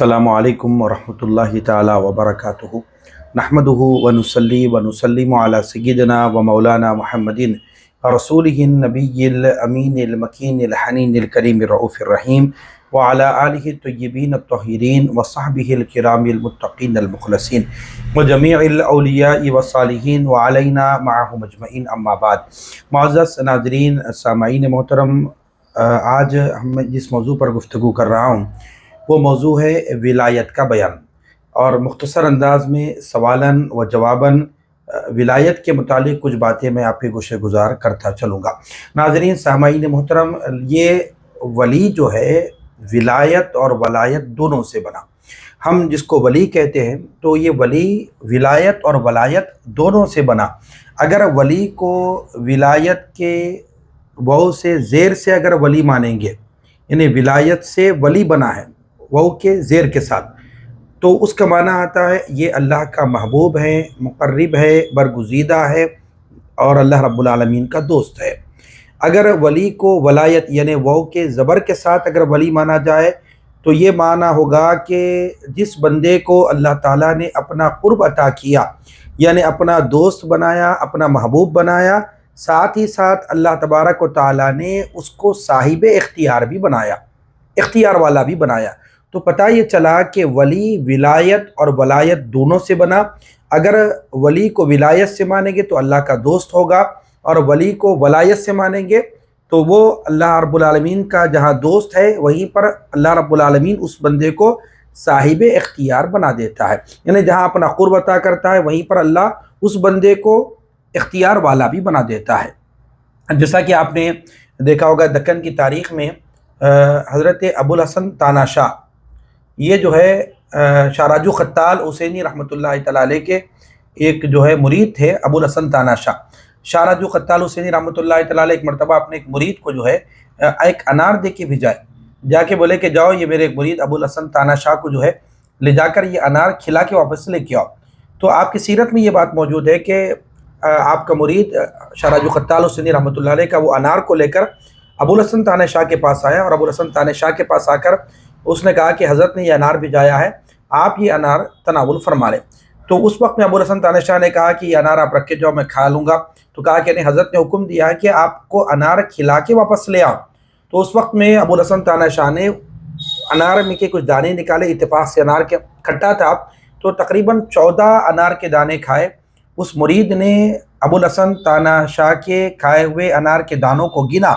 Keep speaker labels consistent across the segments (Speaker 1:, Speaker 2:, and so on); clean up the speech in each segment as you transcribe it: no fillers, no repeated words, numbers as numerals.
Speaker 1: السلام علیکم ورحمۃ اللہ تعالی وبرکاتہ نحمدہ ونصلی ونسلم علی سیدنا و مولانا محمد رسولہ النبی الامین المکین الحنین الکریم الرؤوف الرحیم وعلی آلہ الطیبین الطاہرین وصحبہ الکرام المتقین المخلصین وجمیع الاولیاء والصالحین وعلینا معہم اجمعین اما بعد۔ معزز ناظرین، سامعین محترم، آج میں جس موضوع پر گفتگو کر رہا ہوں وہ موضوع ہے ولایت کا بیان، اور مختصر انداز میں سوالاً و جواباً ولایت کے متعلق کچھ باتیں میں آپ کے گوشے گزار کرتا چلوں گا۔ ناظرین، سامعین محترم، یہ ولی جو ہے ولایت اور ولایت دونوں سے بنا۔ ہم جس کو ولی کہتے ہیں تو یہ ولی ولایت اور ولایت دونوں سے بنا۔ اگر ولی کو ولایت کے واو سے زیر سے اگر ولی مانیں گے، یعنی ولایت سے ولی بنا ہے واو کے زیر کے ساتھ، تو اس کا معنی آتا ہے یہ اللہ کا محبوب ہے، مقرب ہے، برگزیدہ ہے اور اللہ رب العالمین کا دوست ہے۔ اگر ولی کو ولایت یعنی واو کے زبر کے ساتھ اگر ولی مانا جائے تو یہ معنی ہوگا کہ جس بندے کو اللہ تعالیٰ نے اپنا قرب عطا کیا، یعنی اپنا دوست بنایا، اپنا محبوب بنایا، ساتھ ہی ساتھ اللہ تبارک و تعالیٰ نے اس کو صاحب اختیار بھی بنایا، اختیار والا بھی بنایا۔ تو پتہ یہ چلا کہ ولی ولایت اور ولایت دونوں سے بنا۔ اگر ولی کو ولایت سے مانیں گے تو اللہ کا دوست ہوگا، اور ولی کو ولایت سے مانیں گے تو وہ اللہ رب العالمین کا جہاں دوست ہے وہیں پر اللہ رب العالمین اس بندے کو صاحب اختیار بنا دیتا ہے، یعنی جہاں اپنا قرب عطا کرتا ہے وہیں پر اللہ اس بندے کو اختیار والا بھی بنا دیتا ہے۔ جیسا کہ آپ نے دیکھا ہوگا دکن کی تاریخ میں حضرت ابو الحسن تاناشاہ، یہ جو ہے شاہ راجو خطال حسینی رحمۃ اللہ تعالیٰ علیہ کے ایک جو ہے مرید تھے ابو الحسن تاناشاہ۔ شاہ راجو خطال حسینی رحمۃ اللہ تعالیٰ علیہ ایک مرتبہ اپنے ایک مرید کو جو ہے ایک انار دے کے بھیجائے، جا کے بولے کہ جاؤ یہ میرے ایک مرید ابو الحسن تاناشاہ کو جو ہے لے جا کر یہ انار کھلا کے واپس لے کے آؤ۔ تو آپ کی سیرت میں یہ بات موجود ہے کہ آپ کا مرید شاہ راجو خطال حسینی رحمۃ اللہ علیہ کا وہ انار کو لے کر ابو الحسن تاناشاہ کے پاس آیا، اور ابو الحسن تاناشاہ کے پاس آ کر اس نے کہا کہ حضرت نے یہ انار بھیجایا ہے، آپ یہ انار تناول فرما لیں۔ تو اس وقت میں ابو الحسن تاناشاہ نے کہا کہ یہ انار آپ رکھ کے جاؤ، میں کھا لوں گا۔ تو کہا کہ نہیں، حضرت نے حکم دیا ہے کہ آپ کو انار کھلا کے واپس لے آؤ۔ تو اس وقت میں ابو الحسن تاناشاہ نے انار میں کے کچھ دانے نکالے، اتفاق سے انار کے کھٹا تھا، تو تقریباً 14 انار کے دانے کھائے۔ اس مرید نے ابو الحسن تاناشاہ کے کھائے ہوئے انار کے دانوں کو گنا،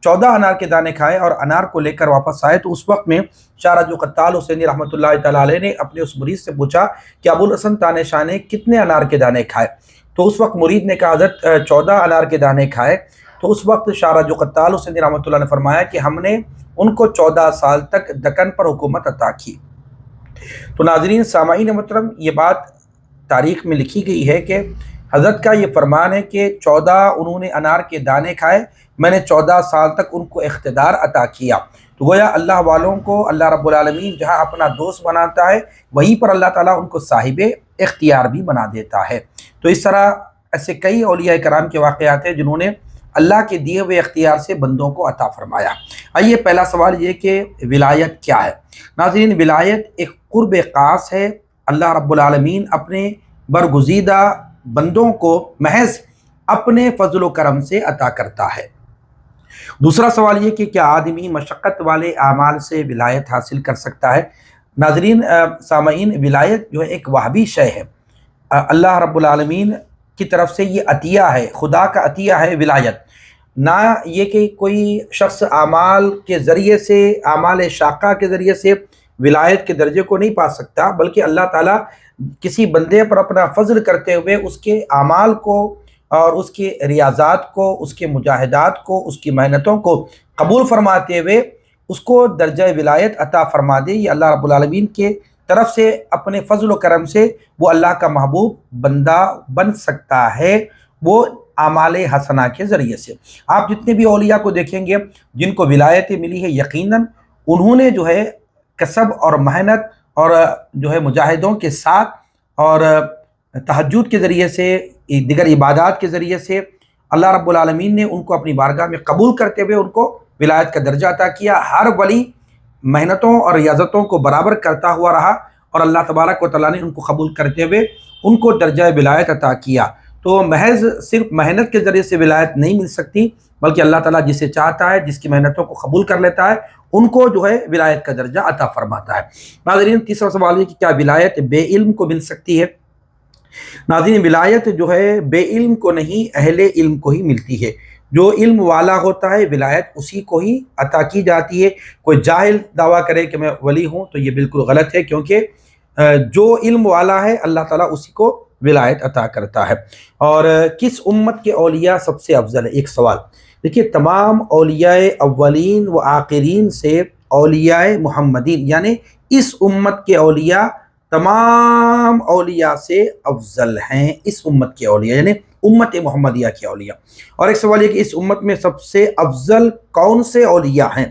Speaker 1: 14 انار کے دانے کھائے اور انار کو لے کر واپس آئے۔ تو اس وقت میں شاہ راجو خطال حسینی رحمۃ اللہ تعالیٰ علیہ نے اپنے اس مرید سے پوچھا کہ ابو الحسن تاناشاہ نے کتنے انار کے دانے کھائے؟ تو اس وقت مرید نے کہا حضرت 14 انار کے دانے کھائے۔ تو اس وقت شاہ راجو خطال حسینی رحمۃ اللہ نے فرمایا کہ ہم نے ان کو 14 سال تک دکن پر حکومت عطا کی۔ تو ناظرین، سامعین محترم، یہ بات تاریخ میں لکھی گئی ہے کہ حضرت کا یہ فرمان ہے کہ 14 انہوں نے انار کے دانے کھائے، میں نے 14 سال تک ان کو اقتدار عطا کیا۔ تو گویا اللہ والوں کو اللہ رب العالمین جہاں اپنا دوست بناتا ہے وہیں پر اللہ تعالیٰ ان کو صاحب اختیار بھی بنا دیتا ہے۔ تو اس طرح ایسے کئی اولیاء کرام کے واقعات ہیں جنہوں نے اللہ کے دیے ہوئے اختیار سے بندوں کو عطا فرمایا۔ آئیے پہلا سوال یہ کہ ولایت کیا ہے؟ ناظرین، ولایت ایک قرب خاص ہے، اللہ رب العالمین اپنے برگزیدہ بندوں کو محض اپنے فضل و کرم سے عطا کرتا ہے۔ دوسرا سوال یہ کہ کیا آدمی مشقت والے اعمال سے ولایت حاصل کر سکتا ہے؟ ناظرین، سامعین، ولایت جو ہے ایک وہابی شے ہے، اللہ رب العالمین کی طرف سے یہ عطیہ ہے، خدا کا عطیہ ہے ولایت۔ نہ یہ کہ کوئی شخص اعمال کے ذریعے سے، اعمال شاقہ کے ذریعے سے ولایت کے درجے کو نہیں پا سکتا، بلکہ اللہ تعالیٰ کسی بندے پر اپنا فضل کرتے ہوئے اس کے اعمال کو اور اس کے ریاضات کو، اس کے مجاہدات کو، اس کی محنتوں کو قبول فرماتے ہوئے اس کو درجہ ولایت عطا فرما دے۔ یہ اللہ رب العالمین کے طرف سے اپنے فضل و کرم سے وہ اللہ کا محبوب بندہ بن سکتا ہے، وہ اعمال حسنہ کے ذریعے سے۔ آپ جتنے بھی اولیاء کو دیکھیں گے جن کو ولایت ملی ہے، یقیناً انہوں نے جو ہے کسب اور محنت اور جو ہے مجاہدوں کے ساتھ اور تہجد کے ذریعے سے، دیگر عبادات کے ذریعے سے اللہ رب العالمین نے ان کو اپنی بارگاہ میں قبول کرتے ہوئے ان کو ولایت کا درجہ عطا کیا۔ ہر ولی محنتوں اور ریاضتوں کو برابر کرتا ہوا رہا اور اللہ تبارک و تعالیٰ نے ان کو قبول کرتے ہوئے ان کو درجہ ولایت عطا کیا۔ تو محض صرف محنت کے ذریعے سے ولایت نہیں مل سکتی، بلکہ اللہ تعالیٰ جسے چاہتا ہے، جس کی محنتوں کو قبول کر لیتا ہے، ان کو جو ہے ولایت کا درجہ عطا فرماتا ہے۔ ناظرین، تیسرا سوال ہے کہ کیا ولایت بے علم کو مل سکتی ہے؟ ناظرین، ولایت جو ہے بے علم کو نہیں، اہل علم کو ہی ملتی ہے۔ جو علم والا ہوتا ہے ولایت اسی کو ہی عطا کی جاتی ہے۔ کوئی جاہل دعویٰ کرے کہ میں ولی ہوں تو یہ بالکل غلط ہے، کیونکہ جو علم والا ہے اللہ تعالیٰ اسی کو ولایت عطا کرتا ہے۔ اور کس امت کے اولیاء سب سے افضل ہے؟ ایک سوال دیکھیے، تمام اولیاء اولین و آخرین سے اولیاء محمدین یعنی اس امت کے اولیاء تمام اولیاء سے افضل ہیں۔ اس امت کے اولیاء یعنی امت محمدیہ کے اولیاء۔ اور ایک سوال یہ کہ اس امت میں سب سے افضل کون سے اولیاء ہیں؟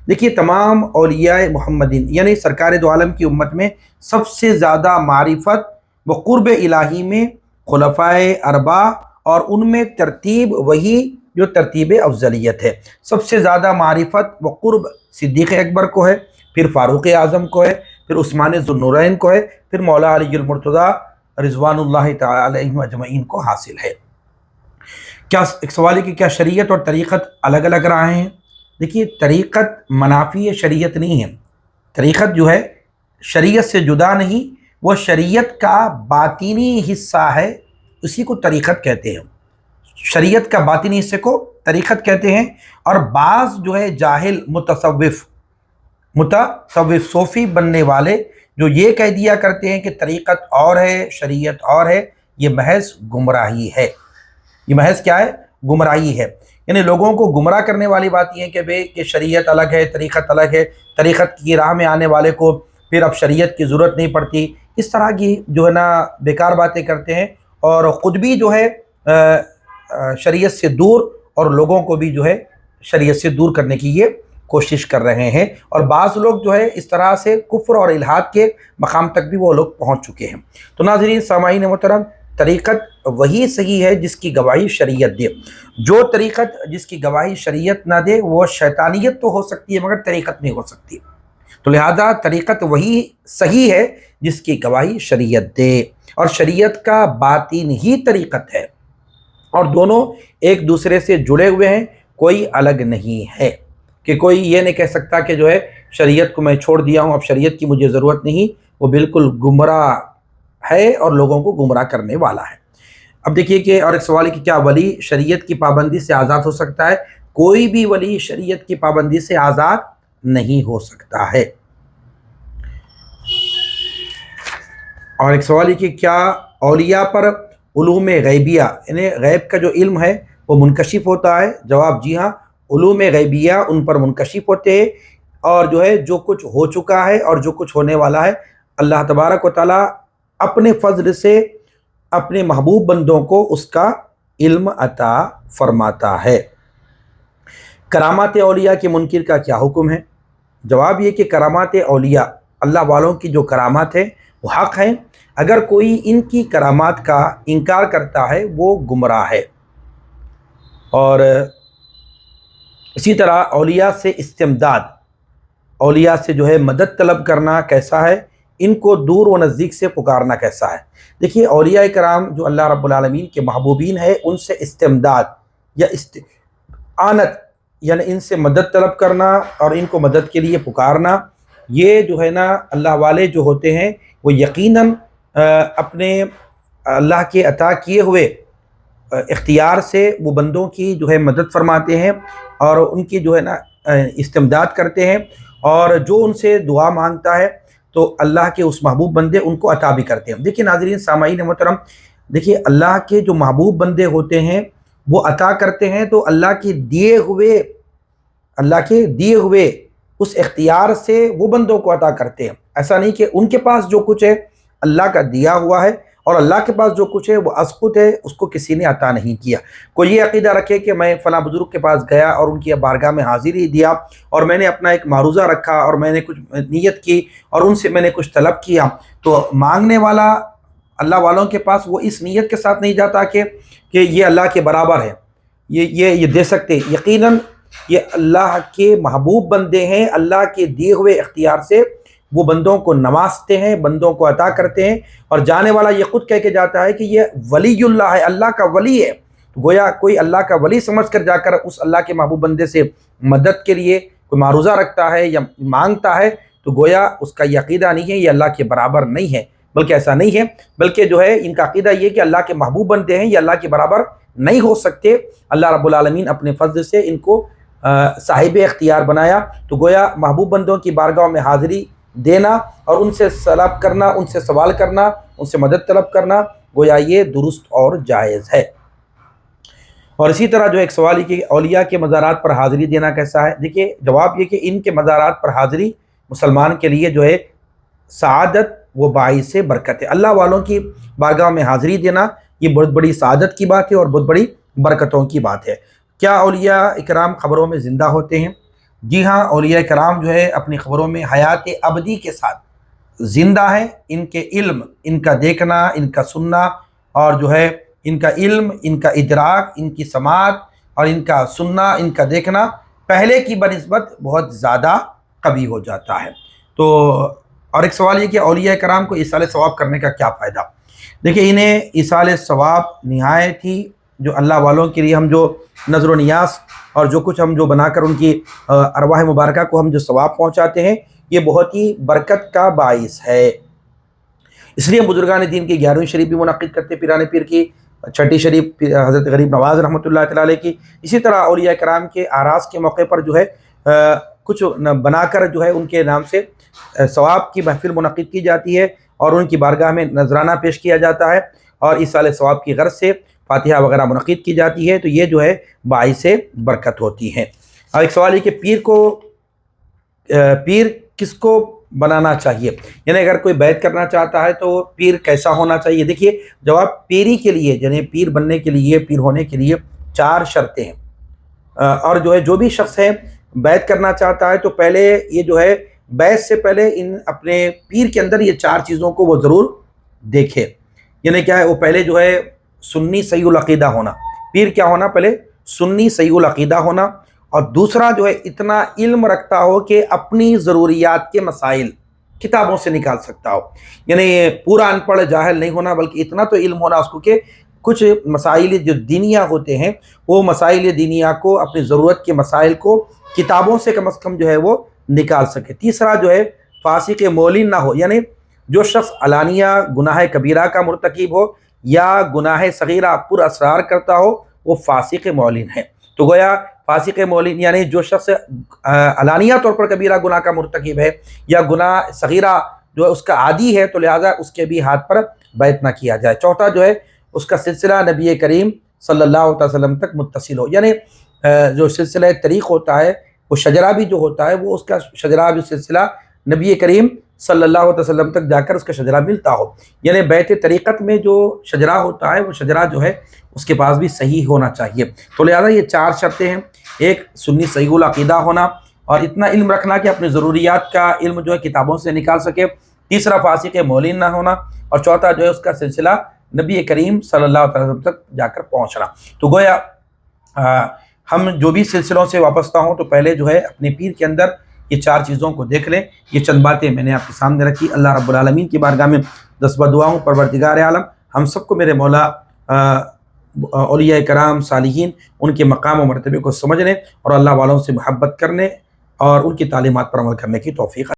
Speaker 1: دیکھیے، تمام اولیاء محمدین یعنی سرکار دو عالم کی امت میں سب سے زیادہ معرفت و قرب الہی میں خلفائے اربعہ، اور ان میں ترتیب وہی جو ترتیب افضلیت ہے۔ سب سے زیادہ معرفت و قرب صدیق اکبر کو ہے، پھر فاروق اعظم کو ہے، پھر عثمان ذو النورین کو ہے، پھر مولا علی المرتضیٰ رضوان اللہ تعالی علیہم اجمعین کو حاصل ہے۔ کیا ایک سوال ہے کہ کیا شریعت اور طریقت الگ الگ راہیں ہیں؟ دیکھیے، طریقت منافی شریعت نہیں ہے۔ طریقت جو ہے شریعت سے جدا نہیں، وہ شریعت کا باطنی حصہ ہے، اسی کو طریقت کہتے ہیں۔ شریعت کا باطنی حصے کو طریقت کہتے ہیں۔ اور بعض جو ہے جاہل متصوف صوفی بننے والے جو یہ کہہ دیا کرتے ہیں کہ طریقت اور ہے شریعت اور ہے، یہ محض گمراہی ہے۔ یہ محض کیا ہے؟ گمراہی ہے۔ یعنی لوگوں کو گمراہ کرنے والی بات یہ ہے کہ شریعت الگ ہے، طریقت الگ ہے، طریقت کی راہ میں آنے والے کو پھر اب شریعت کی ضرورت نہیں پڑتی۔ اس طرح کی جو ہے نا بیکار باتیں کرتے ہیں، اور خود بھی جو ہے شریعت سے دور، اور لوگوں کو بھی جو ہے شریعت سے دور کرنے کی یہ کوشش کر رہے ہیں۔ اور بعض لوگ جو ہے اس طرح سے کفر اور الحاد کے مقام تک بھی وہ لوگ پہنچ چکے ہیں۔ تو ناظرین سامعین محترم، طریقت وہی صحیح ہے جس کی گواہی شریعت دے۔ جو طریقت جس کی گواہی شریعت نہ دے وہ شیطانیت تو ہو سکتی ہے مگر طریقت نہیں ہو سکتی۔ تو لہذا طریقت وہی صحیح ہے جس کی گواہی شریعت دے، اور شریعت کا باطن ہی طریقت ہے، اور دونوں ایک دوسرے سے جڑے ہوئے ہیں، کوئی الگ نہیں ہے۔ کہ کوئی یہ نہیں کہہ سکتا کہ جو ہے شریعت کو میں چھوڑ دیا ہوں، اب شریعت کی مجھے ضرورت نہیں، وہ بالکل گمراہ ہے اور لوگوں کو گمراہ کرنے والا ہے۔ اب دیکھیے کہ اور ایک سوال ہے کہ کیا ولی شریعت کی پابندی سے آزاد ہو سکتا ہے؟ کوئی بھی ولی شریعت کی پابندی سے آزاد نہیں ہو سکتا ہے۔ اور ایک سوال ہے کہ کیا اولیاء پر علوم غیبیہ یعنی غیب کا جو علم ہے وہ منکشف ہوتا ہے؟ جواب جی ہاں، علوم غیبیہ ان پر منکشف ہوتے ہیں، اور جو ہے جو کچھ ہو چکا ہے اور جو کچھ ہونے والا ہے اللہ تبارک و تعالیٰ اپنے فضل سے اپنے محبوب بندوں کو اس کا علم عطا فرماتا ہے۔ کرامات اولیاء کے منکر کا کیا حکم ہے؟ جواب یہ کہ کرامات اولیاء اللہ والوں کی جو کرامات ہیں وہ حق ہیں، اگر کوئی ان کی کرامات کا انکار کرتا ہے وہ گمراہ ہے۔ اور اسی طرح اولیاء سے استمداد، اولیاء سے جو ہے مدد طلب کرنا کیسا ہے، ان کو دور و نزدیک سے پکارنا کیسا ہے؟ دیکھیے، اولیاء کرام جو اللہ رب العالمین کے محبوبین ہیں، ان سے استمداد یا استعانت یعنی ان سے مدد طلب کرنا اور ان کو مدد کے لیے پکارنا، یہ جو ہے نا اللہ والے جو ہوتے ہیں وہ یقیناً اپنے اللہ کے عطا کیے ہوئے اختیار سے وہ بندوں کی جو ہے مدد فرماتے ہیں اور ان کی جو ہے نا استمداد کرتے ہیں، اور جو ان سے دعا مانگتا ہے تو اللہ کے اس محبوب بندے ان کو عطا بھی کرتے ہیں۔ دیکھیے ناظرین سامعین محترم، دیکھیے اللہ کے جو محبوب بندے ہوتے ہیں وہ عطا کرتے ہیں تو اللہ کے دیے ہوئے اس اختیار سے وہ بندوں کو عطا کرتے ہیں۔ ایسا نہیں کہ ان کے پاس جو کچھ ہے اللہ کا دیا ہوا ہے اور اللہ کے پاس جو کچھ ہے وہ از خود ہے، اس کو کسی نے عطا نہیں کیا۔ کوئی یہ عقیدہ رکھے کہ میں فلاں بزرگ کے پاس گیا اور ان کی بارگاہ میں حاضری دیا اور میں نے اپنا ایک معروضہ رکھا اور میں نے کچھ نیت کی اور ان سے میں نے کچھ طلب کیا، تو مانگنے والا اللہ والوں کے پاس وہ اس نیت کے ساتھ نہیں جاتا کہ یہ اللہ کے برابر ہے، یہ دے سکتے۔ یقیناً یہ اللہ کے محبوب بندے ہیں، اللہ کے دیے ہوئے اختیار سے وہ بندوں کو نوازتے ہیں، بندوں کو عطا کرتے ہیں، اور جانے والا یہ خود کہہ کے جاتا ہے کہ یہ ولی اللہ ہے، اللہ کا ولی ہے۔ گویا کوئی اللہ کا ولی سمجھ کر جا کر اس اللہ کے محبوب بندے سے مدد کے لیے کوئی معروضہ رکھتا ہے یا مانگتا ہے، تو گویا اس کا یہ عقیدہ نہیں ہے، یہ اللہ کے برابر نہیں ہے، بلکہ ایسا نہیں ہے، بلکہ جو ہے ان کا عقیدہ یہ کہ اللہ کے محبوب بندے ہیں، یہ اللہ کے برابر نہیں ہو سکتے۔ اللہ رب العالمین اپنے فضل سے ان کو صاحب اختیار بنایا، تو گویا محبوب بندوں کی بارگاہ میں حاضری دینا اور ان سے طلب کرنا، ان سے سوال کرنا، ان سے مدد طلب کرنا، گویا یہ درست اور جائز ہے۔ اور اسی طرح جو ایک سوال ہے کہ اولیاء کے مزارات پر حاضری دینا کیسا ہے؟ دیکھیے جواب یہ کہ ان کے مزارات پر حاضری مسلمان کے لیے جو ہے سعادت و باعث برکت ہے۔ اللہ والوں کی بارگاہ میں حاضری دینا یہ بہت بڑی سعادت کی بات ہے اور بہت بڑی برکتوں کی بات ہے۔ کیا اولیاء اکرام قبروں میں زندہ ہوتے ہیں؟ جی ہاں، اولیاء کرام جو ہے اپنی قبروں میں حیات ابدی کے ساتھ زندہ ہیں۔ ان کے علم، ان کا دیکھنا، ان کا سننا، اور جو ہے ان کا علم، ان کا ادراک، ان کی سماعت اور ان کا سننا، ان کا دیکھنا پہلے کی بنسبت بہت زیادہ قوی ہو جاتا ہے۔ تو اور ایک سوال یہ کہ اولیاء کرام کو ایصال ثواب کرنے کا کیا فائدہ؟ دیکھیں انہیں ایصال ثواب نہایت ہی، جو اللہ والوں کے لیے ہم جو نظر و نیاز اور جو کچھ ہم جو بنا کر ان کی ارواح مبارکہ کو ہم جو ثواب پہنچاتے ہیں، یہ بہت ہی برکت کا باعث ہے۔ اس لیے بزرگان دین کی 11ویں شریف بھی منعقد کرتے، پیران پیر کی 6ٹھی شریف حضرت غریب نواز رحمۃ اللہ تعالیٰ علیہ کی، اسی طرح اولیاء کرام کے اعراض کے موقع پر جو ہے کچھ بنا کر جو ہے ان کے نام سے ثواب کی محفل منعقد کی جاتی ہے اور ان کی بارگاہ میں نذرانہ پیش کیا جاتا ہے اور ایصال ثواب کی غرض سے فاتحہ وغیرہ منعقد کی جاتی ہے، تو یہ جو ہے باعث برکت ہوتی ہے۔ اور ایک سوال ہے کہ پیر کس کو بنانا چاہیے، یعنی اگر کوئی بیعت کرنا چاہتا ہے تو پیر کیسا ہونا چاہیے؟ دیکھیے جواب پیری کے لیے، یعنی پیر بننے کے لیے، پیر ہونے کے لیے 4 شرطیں ہیں، اور جو ہے جو بھی شخص ہے بیعت کرنا چاہتا ہے تو پہلے یہ جو ہے بیعت سے پہلے اپنے پیر کے اندر یہ 4 چیزوں کو وہ ضرور دیکھے۔ یعنی کیا ہے؟ وہ پہلے جو ہے سنی صحیح العقیدہ ہونا، پیر کیا ہونا؟ پہلے سنی صحیح العقیدہ ہونا، اور دوسرا جو ہے اتنا علم رکھتا ہو کہ اپنی ضروریات کے مسائل کتابوں سے نکال سکتا ہو، یعنی پورا ان پڑھ جاہل نہیں ہونا، بلکہ اتنا تو علم ہونا اس کو کہ کچھ مسائل جو دینیہ ہوتے ہیں وہ مسائل دینیہ کو، اپنی ضرورت کے مسائل کو کتابوں سے کم از کم جو ہے وہ نکال سکے۔ تیسرا جو ہے فاسق معلن نہ ہو، یعنی جو شخص علانیہ گناہ کبیرہ کا مرتکب ہو یا گناہ صغیرہ پر اسرار کرتا ہو وہ فاسق معلن ہے۔ تو گویا فاسق معلن یعنی جو شخص علانیہ طور پر کبیرہ گناہ کا مرتکب ہے یا گناہ صغیرہ جو ہے اس کا عادی ہے، تو لہٰذا اس کے بھی ہاتھ پر بیعت نہ کیا جائے۔ چوتھا جو ہے اس کا سلسلہ نبی کریم صلی اللہ علیہ وسلم تک متصل ہو، یعنی جو سلسلہ طریق ہوتا ہے، وہ شجرہ بھی جو ہوتا ہے وہ اس کا شجرہ بھی سلسلہ نبی کریم صلی اللہ علیہ وسلم تک جا کر اس کا شجرہ ملتا ہو، یعنی بیعت طریقت میں جو شجرہ ہوتا ہے وہ شجرہ جو ہے اس کے پاس بھی صحیح ہونا چاہیے۔ تو لہٰذا یہ 4 شرطیں ہیں، ایک سنی صحیح العقیدہ ہونا اور اتنا علم رکھنا کہ اپنی ضروریات کا علم جو ہے کتابوں سے نکال سکے، تیسرا فاسق معلن نہ ہونا، اور چوتھا جو ہے اس کا سلسلہ نبی کریم صلی اللہ علیہ وسلم تک جا کر پہنچنا۔ تو گویا ہم جو بھی سلسلوں سے وابستہ ہوں تو پہلے جو ہے اپنے پیر کے اندر یہ 4 چیزوں کو دیکھ لیں۔ یہ چند باتیں میں نے آپ کے سامنے رکھی۔ اللہ رب العالمین کی بارگاہ میں دست بدعا ہوں، پروردگار عالم ہم سب کو میرے مولا اولیاء کرام صالحین ان کے مقام و مرتبے کو سمجھنے اور اللہ والوں سے محبت کرنے اور ان کی تعلیمات پر عمل کرنے کی توفیق